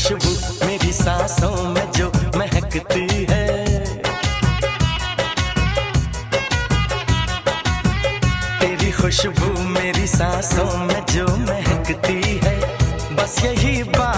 खुशबू मेरी सांसों में जो महकती है, तेरी खुशबू मेरी सांसों में जो महकती है, बस यही बात